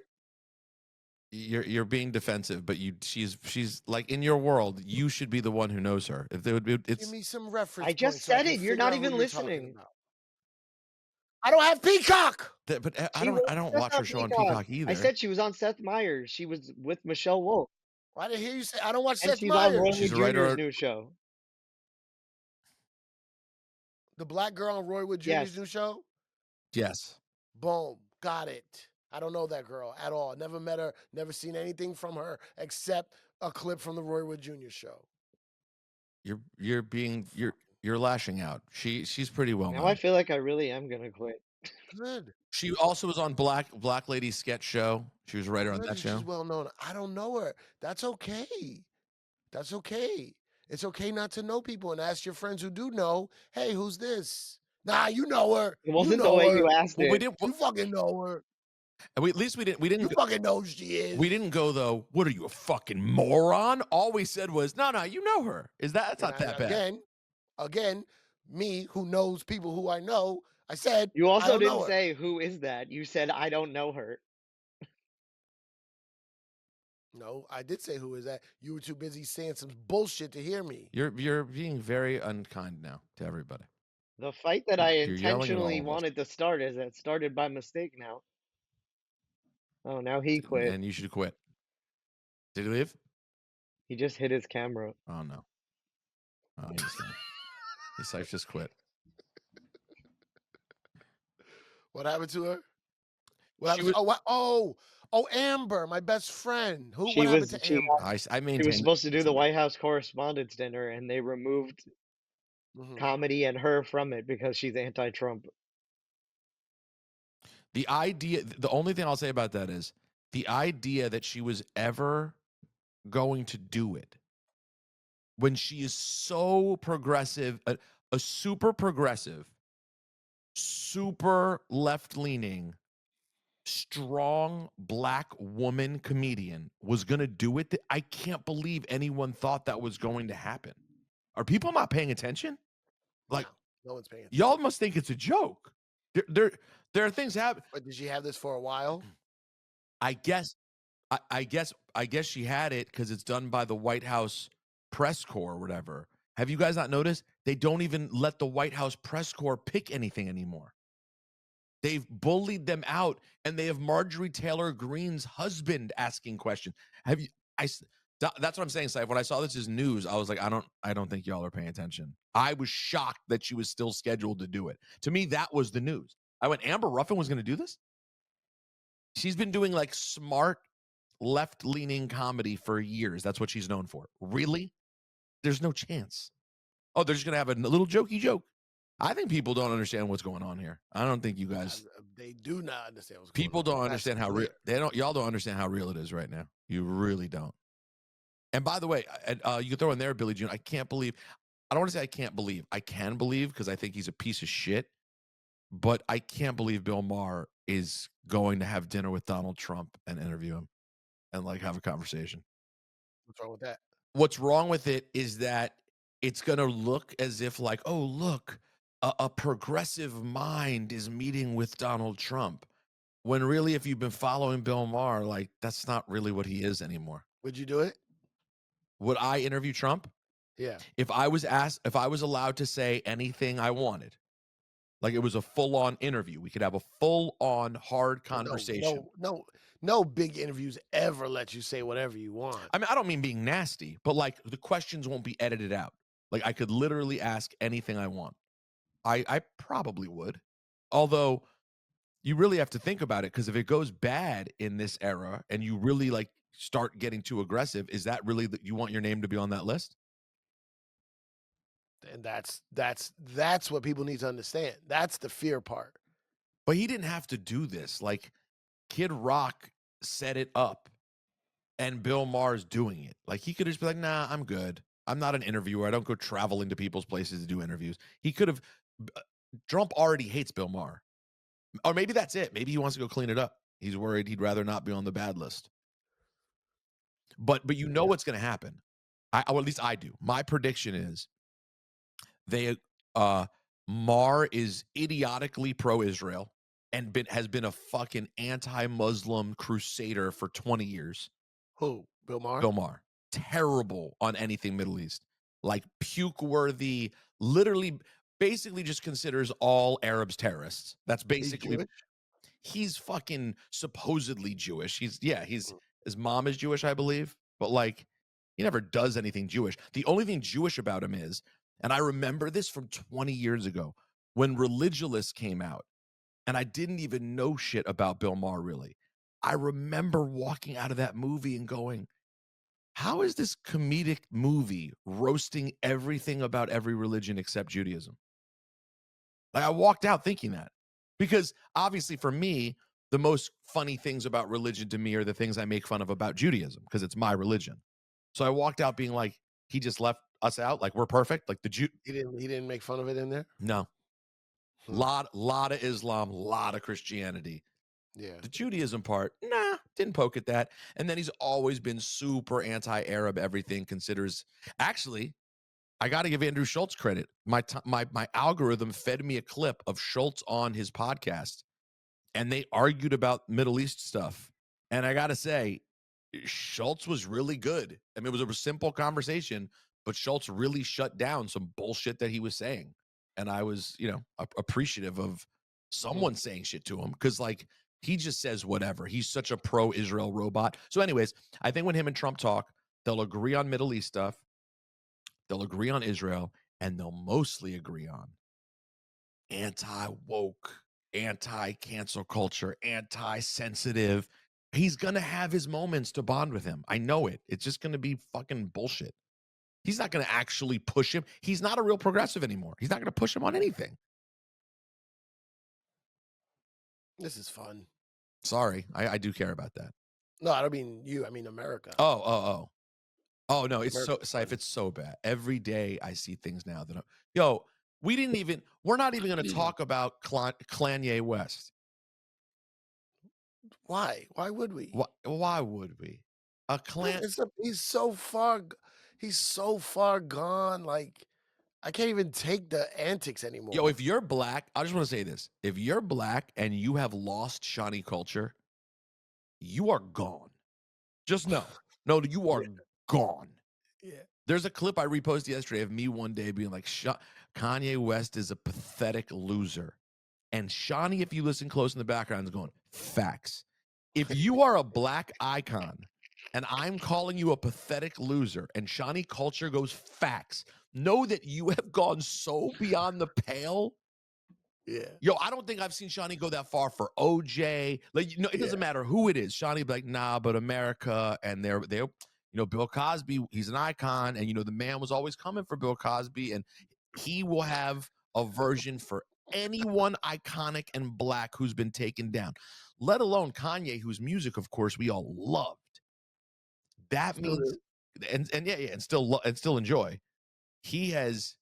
you're being defensive, but she's like, in your world, you should be the one who knows her. If there would be, Give me some reference. I just said it. You're not even listening. I don't have Peacock. But I don't watch her show on Peacock either. I said she was on Seth Meyers. She was with Michelle Wolf. Why did I hear you say I don't watch and Seth she's Meyers? on Roy She's Wood a Jr.'s new show. The black girl on Roy Wood Jr.'s new show? Yes. Boom. Got it. I don't know that girl at all. Never met her. Never seen anything from her except a clip from the Roy Wood Jr. show. You're lashing out. She's pretty well known. Now I feel like I really am gonna quit. Good. She also was on Black Lady sketch show. She was a writer on that show. She's well known. I don't know her. That's okay. That's okay. It's okay not to know people and ask your friends who do know, hey, who's this? Nah, you know her. It wasn't the way you asked it. You fucking know her. And at least we didn't. You fucking know who she is. We didn't go though. What are you, a fucking moron? All we said was, no, you know her. That's not that bad. Again, me who knows people who I know. I said you also didn't say who is that. You said I don't know her. No, I did say who is that. You were too busy saying some bullshit to hear me. You're being very unkind now to everybody. The fight that I intentionally wanted to start started by mistake now. Oh, now he quit. And you should quit. Did he leave? He just hit his camera. Oh no. Oh, his life just quit. What happened to her? Oh, Amber, my best friend. What happened to Amber? She was supposed to do the White House Correspondents' Dinner, and they removed comedy and her from it because she's anti-Trump. The only thing I'll say about that is the idea that she was ever going to do it when she is so progressive, a super progressive, super left-leaning, strong black woman comedian was going to do it. I can't believe anyone thought that was going to happen. Are people not paying attention? Like, no one's paying attention. Y'all must think it's a joke. There are things happen. But did she have this for a while? I guess she had it because it's done by the White House press corps or whatever. Have you guys not noticed? They don't even let the White House press corps pick anything anymore. They've bullied them out, and they have Marjorie Taylor Greene's husband asking questions. Have you? That's what I'm saying, Cipha. When I saw this as news, I was like, I don't think y'all are paying attention. I was shocked that she was still scheduled to do it. To me, that was the news. I went, Amber Ruffin was going to do this? She's been doing like smart, left-leaning comedy for years. That's what she's known for. Really? There's no chance. Oh, they're just going to have a little jokey joke. I think people don't understand what's going on here. I don't think you guys. They do not understand what's going on. People don't understand how real. Y'all don't understand how real it is right now. You really don't. And by the way, you can throw in there, Billy June. I can't believe. I don't want to say I can't believe. I can believe because I think he's a piece of shit. But I can't believe Bill Maher is going to have dinner with Donald Trump and interview him and like have a conversation. What's wrong with that? What's wrong with it is that it's going to look as if like, oh, look, a progressive mind is meeting with Donald Trump. When really, if you've been following Bill Maher, like that's not really what he is anymore. Would you do it? Would I interview Trump? Yeah. If I was allowed to say anything I wanted, like it was a full-on interview, we could have a full-on hard conversation. No big interviews ever let you say whatever you want. I mean, I don't mean being nasty, but like the questions won't be edited out. Like I could literally ask anything I want. I probably would. Although you really have to think about it, because if it goes bad in this era and you really like start getting too aggressive, is that really that you want your name to be on that list? And that's what people need to understand. That's the fear part. But he didn't have to do this. Like Kid Rock set it up and Bill Maher's doing it. Like he could just be like, nah, I'm good. I'm not an interviewer. I don't go traveling to people's places to do interviews. He could have. Trump already hates Bill Maher. Or maybe that's it. Maybe he wants to go clean it up. He's worried he'd rather not be on the bad list. But you know what's going to happen. Or at least I do. My prediction is Maher is idiotically pro-Israel and has been a fucking anti-Muslim crusader for 20 years. Who? Bill Maher? Bill Maher. Terrible on anything Middle East. Like puke-worthy, literally, basically just considers all Arabs terrorists. That's basically... He's fucking supposedly Jewish. His mom is Jewish, I believe. But like, he never does anything Jewish. The only thing Jewish about him is, and I remember this from 20 years ago, when Religulous came out, and I didn't even know shit about Bill Maher, really. I remember walking out of that movie and going, how is this comedic movie roasting everything about every religion except Judaism? Like, I walked out thinking that. Because obviously for me, the most funny things about religion to me are the things I make fun of about Judaism, because it's my religion. So I walked out being like, he just left us out, like we're perfect, like the Jew. He didn't make fun of it in there. No, lot of Islam, lot of Christianity. Yeah, the Judaism part, nah, didn't poke at that. And then he's always been super anti-Arab. Everything considers. Actually, I got to give Andrew Schultz credit. My algorithm fed me a clip of Schultz on his podcast, and they argued about Middle East stuff. And I got to say, Schultz was really good. I mean, it was a simple conversation, but Schultz really shut down some bullshit that he was saying. And I was, appreciative of someone saying shit to him, because, like, he just says whatever. He's such a pro-Israel robot. So anyways, I think when him and Trump talk, they'll agree on Middle East stuff. They'll agree on Israel, and they'll mostly agree on anti-woke, anti-cancel culture, anti-sensitive. He's going to have his moments to bond with him. I know it. It's just going to be fucking bullshit. He's not going to actually push him. He's not a real progressive anymore. He's not going to push him on anything. This is fun. Sorry, I do care about that. No, I don't mean you. I mean America. Oh no, it's so Cipha, it's so bad. Every day I see things now that We're not even going to talk about Kanye West. Why? Why would we? Why would we? He's so far gone. Like, I can't even take the antics anymore. Yo, if you're black, I just want to say this. If you're black and you have lost Shawnee culture, you are gone. Just know. No, you are gone. Yeah. There's a clip I reposted yesterday of me one day being like, Kanye West is a pathetic loser. And Shawnee, if you listen close in the background, is going, facts. If you are a black icon and I'm calling you a pathetic loser and Shawnee culture goes, facts, know that you have gone so beyond the pale. Yeah. Yo, I don't think I've seen Shawnee go that far for OJ. Like, it doesn't matter who it is. Shawnee be like, nah, but America, and they're Bill Cosby, he's an icon, and the man was always coming for Bill Cosby, and he will have a version for anyone iconic and black who's been taken down, let alone Kanye, whose music, of course, we all loved. That means, and still enjoy. He has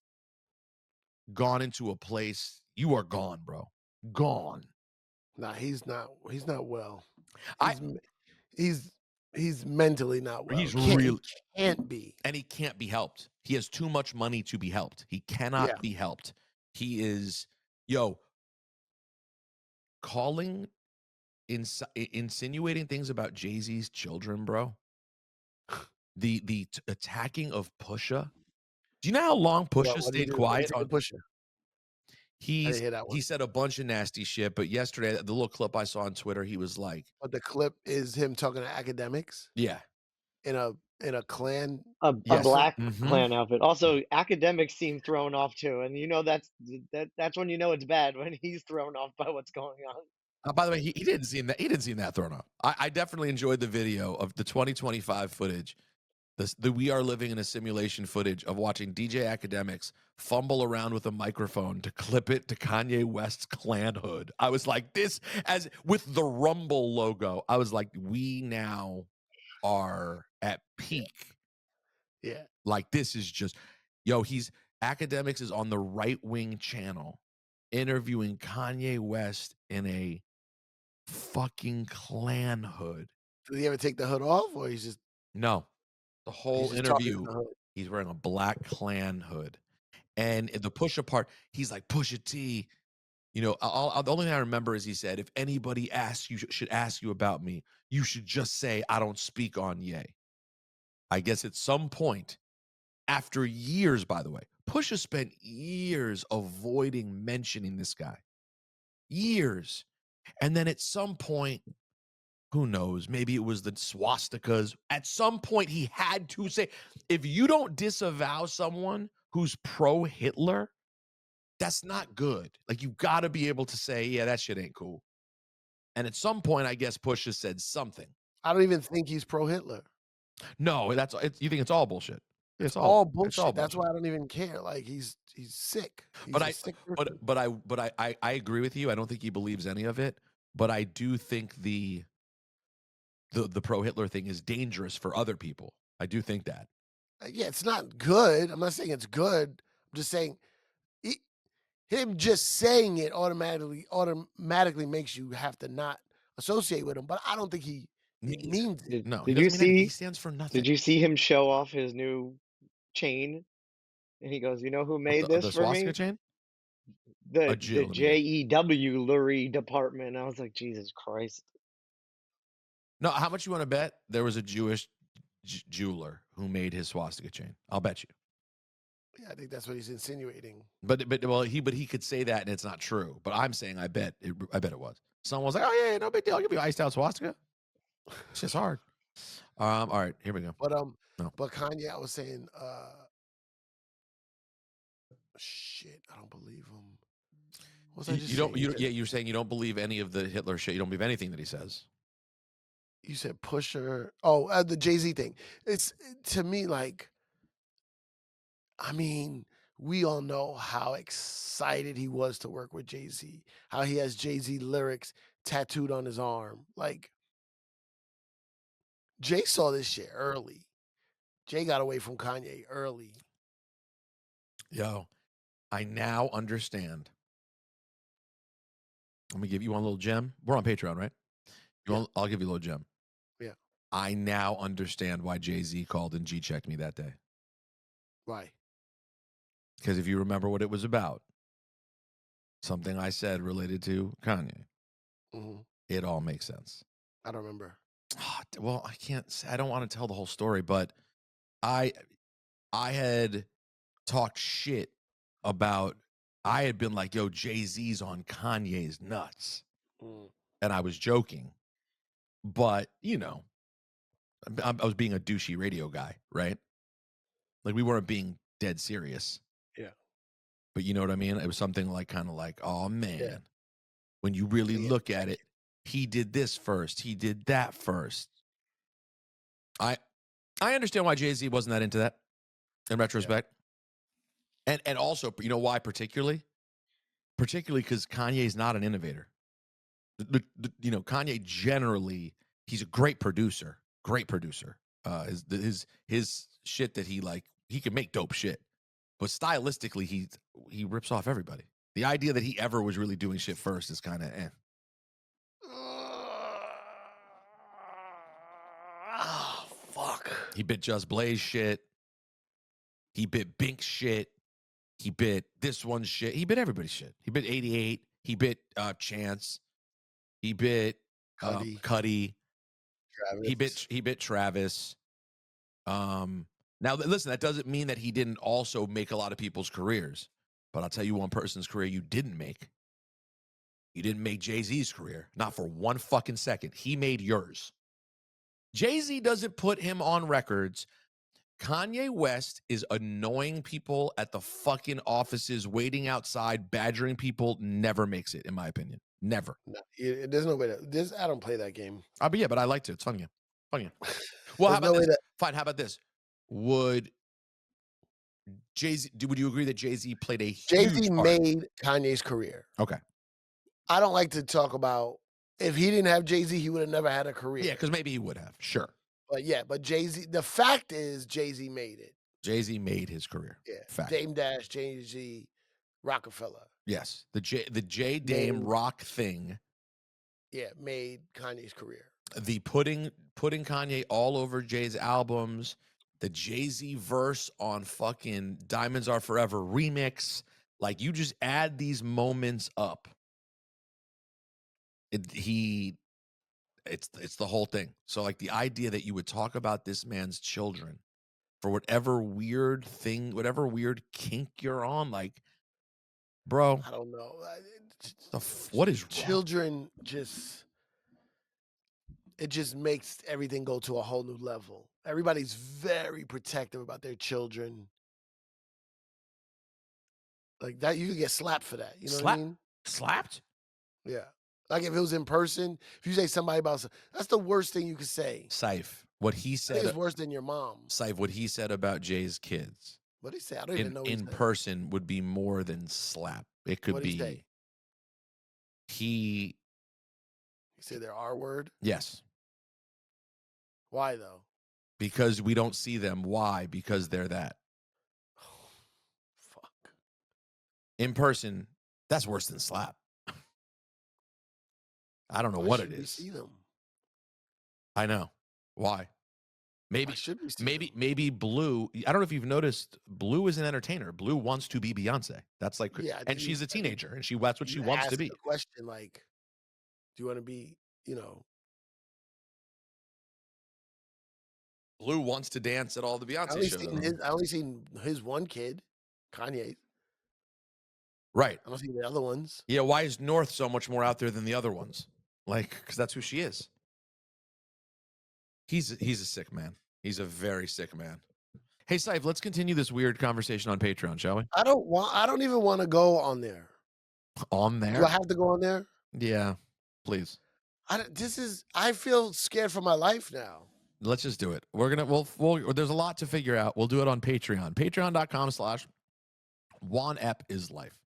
gone into a place. You are gone, bro. Gone. Nah, he's not well. He's mentally not well. He can't be. And he can't be helped. He has too much money to be helped. He cannot be helped. He is, calling, insinuating things about Jay-Z's children, bro. The attacking of Pusha. Do you know how long Pusha stayed quiet on Pusha? He said a bunch of nasty shit, but yesterday, the little clip I saw on Twitter, he was like, But the clip is him talking to academics. Yeah. In a Klan, a black Klan outfit. Also, academics seem thrown off too, and that's when it's bad, when he's thrown off by what's going on. By the way, he didn't seem that. He didn't seem that thrown off. I definitely enjoyed the video of the 2025 footage. The We Are Living in a Simulation footage of watching DJ Academics fumble around with a microphone to clip it to Kanye West's Klan hood. I was like, this, as with the Rumble logo, I was like, we now are at peak. Yeah. Like, this is just, Academics is on the right-wing channel interviewing Kanye West in a fucking Klan hood. Did he ever take the hood off, or he's just no? The whole interview, he's wearing a black Klan hood, and the Pusha part, he's like, Pusha T. The only thing I remember is he said, if anybody asks you, should ask you about me, you should just say I don't speak on Ye. I guess at some point, after years, by the way, Pusha spent years avoiding mentioning this guy. Years. And then at some point, who knows, maybe it was the swastikas. At some point, he had to say, if you don't disavow someone who's pro-Hitler, that's not good. Like, you got to be able to say, yeah, that shit ain't cool. And at some point, I guess Pusha said something. I don't even think he's pro-Hitler. No, you think it's all bullshit. It's all bullshit. That's why I don't even care. Like, he's sick. But I agree with you. I don't think he believes any of it. But I do think the pro-Hitler thing is dangerous for other people. I do think that. Yeah, it's not good. I'm not saying it's good. I'm just saying him just saying it automatically makes you have to not associate with him. But I don't think he means it. No, he stands for nothing. Did you see him show off his new chain? And he goes, you know who made this the for swastika me? chain? The JEW Lurie department. I was like, Jesus Christ. No, how much you want to bet there was a Jewish jeweler who made his swastika chain? I'll bet you. Yeah, I think that's what he's insinuating. But he could say that and it's not true. But I'm saying I bet it was. Someone was like, oh yeah, no big deal. I'll give you iced out swastika. It's just hard. All right, here we go. But Kanye, I was saying, shit, I don't believe him. What was I just saying? You're saying you don't believe any of the Hitler shit. You don't believe anything that he says. You said Pusher. Oh, the Jay-Z thing. It's, to me, like, I mean, we all know how excited he was to work with Jay-Z, how he has Jay-Z lyrics tattooed on his arm. Like, Jay saw this shit early. Jay got away from Kanye early. Yo, I now understand. I'm gonna give you one little gem. We're on Patreon, right? I'll give you a little gem. Yeah. I now understand why Jay-Z called and G-checked me that day. Why? Because if you remember what it was about, something I said related to Kanye, it all makes sense. I don't remember. Well, I can't say, I don't want to tell the whole story, but I had talked shit about, I had been like, yo, Jay-Z's on Kanye's nuts. And I was joking. But, you know, I was being a douchey radio guy, right? Like, we weren't being dead serious. Yeah. But you know what I mean? It was something like, kind of like, oh, man, when you really look at it, he did this first. He did that first. I understand why Jay-Z wasn't that into that in retrospect. And also, you know why particularly? Particularly because Kanye's not an innovator. You know, Kanye generally, he's a great producer. Great producer. His shit that he can make dope shit. But stylistically, he rips off everybody. The idea that he ever was really doing shit first is kind of Oh, fuck. He bit Just Blaze shit. He bit Bink shit. He bit this one shit. He bit everybody's shit. He bit 88. He bit Chance. He bit Cuddy. Travis. He bit Travis. Now listen, that doesn't mean that he didn't also make a lot of people's careers. But I'll tell you one person's career you didn't make. You didn't make Jay-Z's career. Not for one fucking second. He made yours. Jay-Z doesn't put him on records. Kanye West is annoying people at the fucking offices, waiting outside, badgering people. Never makes it, in my opinion. Never. No, there's no way to. I don't play that game. But yeah, but I like to. It's fun game. Fun game. Well, how about this? Fine. How about this? Would Jay-Z? Would you agree that Jay-Z played a huge Jay-Z part? made Kanye's career. Okay. I don't like to talk about if he didn't have Jay-Z, he would have never had a career. Yeah, because maybe he would have. Sure. But Jay-Z, the fact is Jay-Z made it. Jay-Z made his career. Yeah. Fact. Dame Dash, Jay-Z, Rockefeller. Yes. The J Dame Rock thing. Yeah, made Kanye's career. The putting Kanye all over Jay's albums, the Jay-Z verse on fucking Diamonds Are Forever remix. Like, you just add these moments up. It's the whole thing. So like the idea that you would talk about this man's children for whatever weird thing, whatever weird kink you're on, like, bro, I don't know. What is wrong? Children it just makes everything go to a whole new level. Everybody's very protective about their children. Like that, you could get slapped for that. You know what I mean? Slapped? Yeah. Like if it was in person, if you say somebody about, that's the worst thing you could say. Cipha, what he I said. think it's worse than your mom. Cipha, what he said about Jay's kids. What did he say? I don't even know. In person would be more than slap. It could be. Say? He said their R word? Yes. Why though? Because we don't see them. Why? Because they're that. Oh, fuck. In person, that's worse than slap. I don't know what it is. See them? I know. Why? Maybe Blue. I don't know if you've noticed. Blue is an entertainer. Blue wants to be Beyonce. That's like, and she's a teenager, and that's what she wants to be. The question like, do you want to be? You know, Blue wants to dance at all the Beyonce shows. I only seen his one kid, Kanye. Right. I don't see the other ones. Yeah. Why is North so much more out there than the other ones? Like, because that's who she is. He's a sick man. He's a very sick man. Hey, Cipha, let's continue this weird conversation on Patreon, shall we? I don't even want to go on there. On there? Do I have to go on there? Yeah, please. I feel scared for my life now. Let's just do it. We'll there's a lot to figure out. We'll do it on Patreon. Patreon.com/Juan Ep is life.